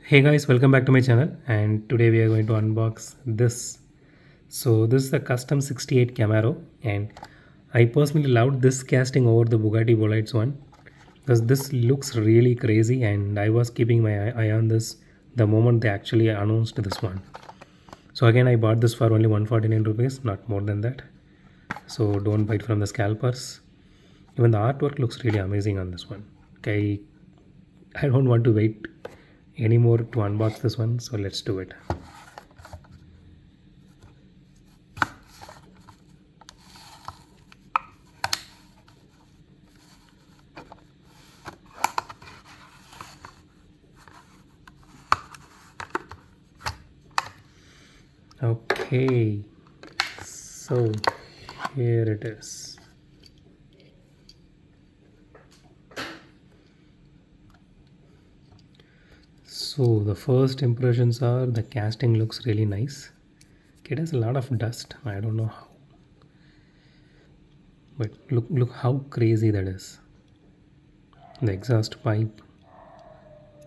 Hey guys, welcome back to my channel, and today we are going to unbox this. So this is the custom 68 Camaro, and I personally loved this casting over the Bugatti Bolides one because this looks really crazy, and I was keeping my eye on this the moment they actually announced this one. So again, I bought this for only 149 rupees, not more than that. So don't buy it from the scalpers. Even the artwork looks really amazing on this one. Okay, I don't want to wait anymore to unbox this one, so let's do it. Okay, so here it is. So the first impressions are the casting looks really nice. It has a lot of dust. I don't know how, but look how crazy that is. The exhaust pipe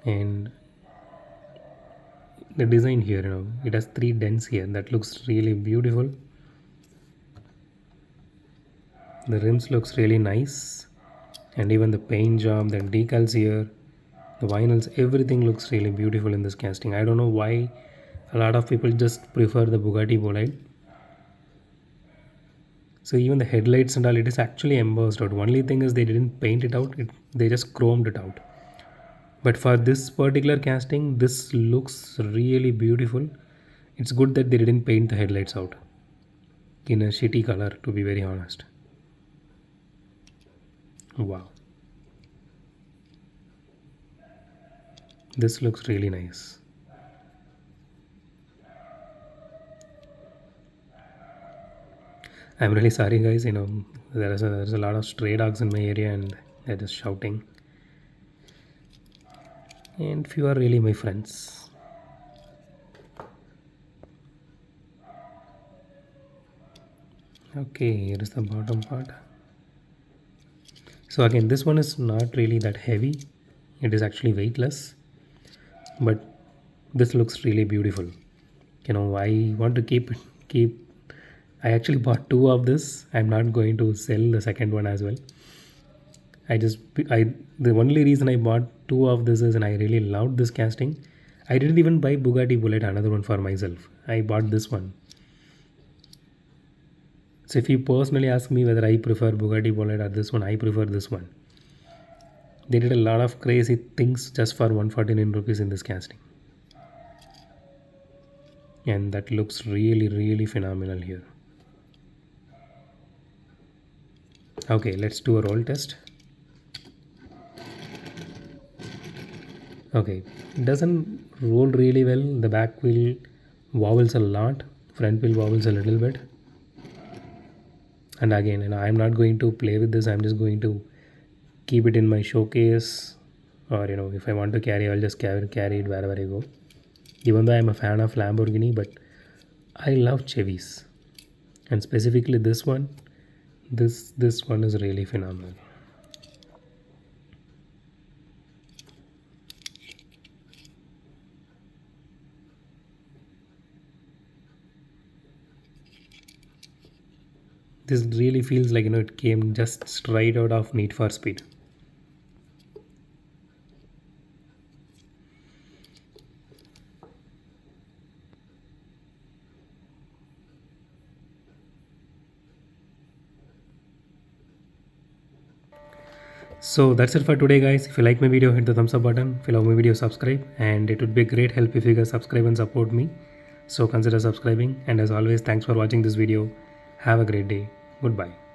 and the design here, it has three dents here. That looks really beautiful. The rims looks really nice, and even the paint job, the decals here, the vinyls, everything looks really beautiful in this casting. I don't know why a lot of people just prefer the Bugatti Bolide. So even the headlights and all, it is actually embossed out. Only thing is they didn't paint it out, they just chromed it out. But for this particular casting, this looks really beautiful. It's good that they didn't paint the headlights out in a shitty color, to be very honest. Wow, this looks really nice. I'm really sorry guys, there's a lot of stray dogs in my area and they're just shouting. And few are really my friends. Okay, here is the bottom part. So again, this one is not really that heavy. It is actually weightless, but this looks really beautiful. I want to keep I actually bought two of this. I'm not going to sell the second one as well. I the only reason I bought two of this is, and I really loved this casting. I didn't even buy Bugatti Bullet another one for myself. I bought this one. So if you personally ask me whether I prefer Bugatti Bullet or this one, I prefer this one. They did a lot of crazy things just for 149 rupees in this casting. And that looks really phenomenal here. Okay, let's do a roll test. Okay, it doesn't roll really well. The back wheel wobbles a lot, front wheel wobbles a little bit. And again, I'm not going to play with this. I'm just going to keep it in my showcase, or if I want to carry, I'll just carry it wherever I go. Even though I'm a fan of Lamborghini, but I love Chevys, and specifically this one. This one is really phenomenal. This really feels like it came just straight out of Need for Speed. So that's it for today guys. If you like my video, hit the thumbs up button. If you love my video, subscribe, and it would be a great help if you guys subscribe and support me. So consider subscribing, and as always, thanks for watching this video. Have a great day. Goodbye.